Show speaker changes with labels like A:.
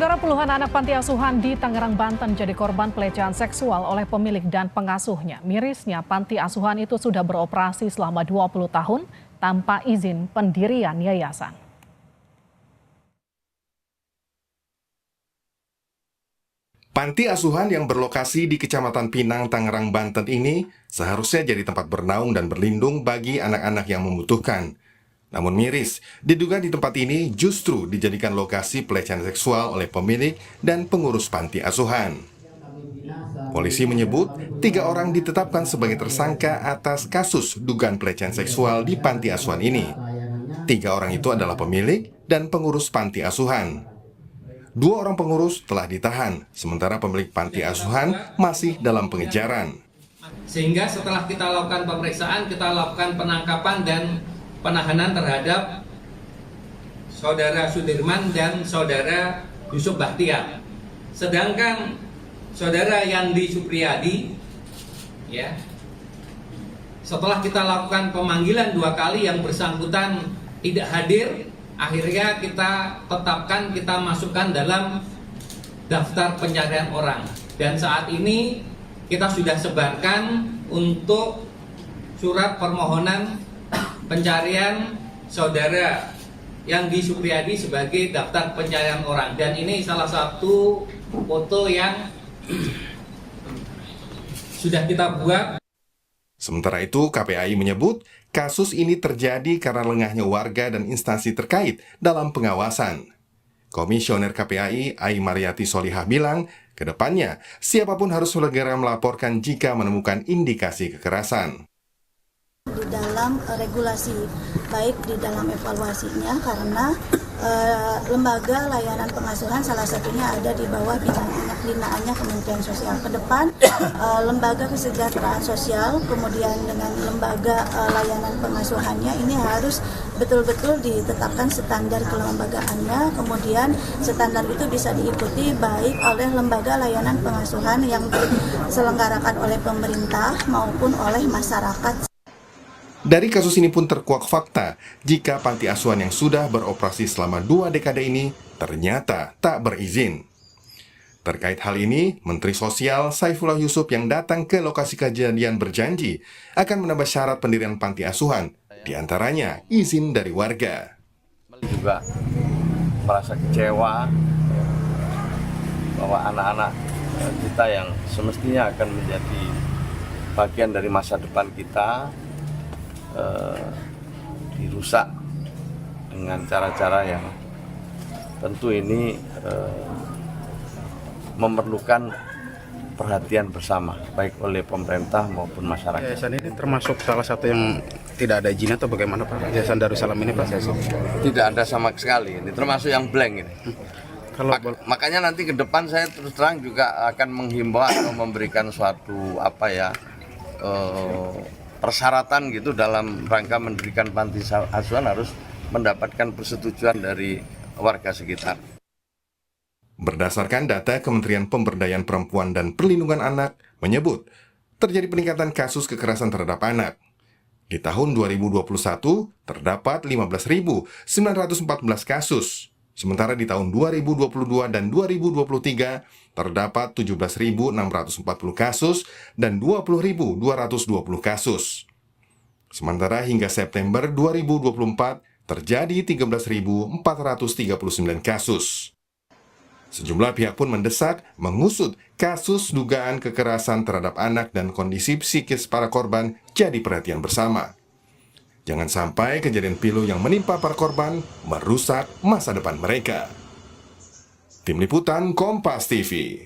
A: Saudara, puluhan anak panti asuhan di Tangerang, Banten jadi korban pelecehan seksual oleh pemilik dan pengasuhnya. Mirisnya, panti asuhan itu sudah beroperasi selama 20 tahun tanpa izin pendirian yayasan.
B: Panti asuhan yang berlokasi di Kecamatan Pinang, Tangerang, Banten ini seharusnya jadi tempat bernaung dan berlindung bagi anak-anak yang membutuhkan. Namun miris, diduga di tempat ini justru dijadikan lokasi pelecehan seksual oleh pemilik dan pengurus panti asuhan. Polisi menyebut 3 orang ditetapkan sebagai tersangka atas kasus dugaan pelecehan seksual di panti asuhan ini. 3 orang itu adalah pemilik dan pengurus panti asuhan. 2 orang pengurus telah ditahan, sementara pemilik panti asuhan masih dalam pengejaran.
C: Sehingga setelah kita lakukan pemeriksaan, kita lakukan penangkapan dan penahanan terhadap Saudara Sudirman dan Saudara Yusuf Bahtiar. Sedangkan Saudara Yandi Supriyadi, ya, setelah kita lakukan pemanggilan 2 kali yang bersangkutan tidak hadir, akhirnya kita tetapkan, kita masukkan dalam daftar pencarian orang. Dan saat ini kita sudah sebarkan untuk surat permohonan pencarian Saudara Yandi Supriyadi sebagai daftar pencarian orang. Dan ini salah satu foto yang sudah kita buat.
B: Sementara itu, KPAI menyebut kasus ini terjadi karena lengahnya warga dan instansi terkait dalam pengawasan. Komisioner KPAI, Ai Mariati Solihah bilang, kedepannya siapapun harus segera melaporkan jika menemukan indikasi kekerasan.
D: Di dalam regulasi, baik di dalam evaluasinya, karena lembaga layanan pengasuhan salah satunya ada di bawah binaannya Kementerian Sosial. Ke depan lembaga kesejahteraan sosial, kemudian dengan lembaga layanan pengasuhannya ini harus betul-betul ditetapkan standar kelembagaannya, kemudian standar itu bisa diikuti baik oleh lembaga layanan pengasuhan yang diselenggarakan oleh pemerintah maupun oleh masyarakat.
B: Dari kasus ini pun terkuak fakta jika panti asuhan yang sudah beroperasi selama 2 dekade ini ternyata tak berizin. Terkait hal ini, Menteri Sosial Saifullah Yusuf yang datang ke lokasi kejadian berjanji akan menambah syarat pendirian panti asuhan, diantaranya izin dari warga.
E: Juga merasa kecewa bahwa anak-anak kita yang semestinya akan menjadi bagian dari masa depan kita dirusak dengan cara-cara yang tentu ini memerlukan perhatian bersama baik oleh pemerintah maupun masyarakat.
F: Yayasan ini termasuk salah satu yang tidak ada izin atau bagaimana Pak? Yayasan Darussalam ini Pak?
E: Tidak ada sama sekali, ini termasuk yang blank ini. Makanya nanti ke depan saya terus terang juga akan menghimbau atau memberikan suatu persyaratan gitu dalam rangka mendirikan panti asuhan harus mendapatkan persetujuan dari warga sekitar.
B: Berdasarkan data Kementerian Pemberdayaan Perempuan dan Perlindungan Anak menyebut terjadi peningkatan kasus kekerasan terhadap anak. Di tahun 2021 terdapat 15.914 kasus. Sementara di tahun 2022 dan 2023 terdapat 17.640 kasus dan 20.220 kasus. Sementara hingga September 2024 terjadi 13.439 kasus. Sejumlah pihak pun mendesak mengusut kasus dugaan kekerasan terhadap anak dan kondisi psikis para korban jadi perhatian bersama. Jangan sampai kejadian pilu yang menimpa para korban merusak masa depan mereka. Tim Liputan Kompas TV.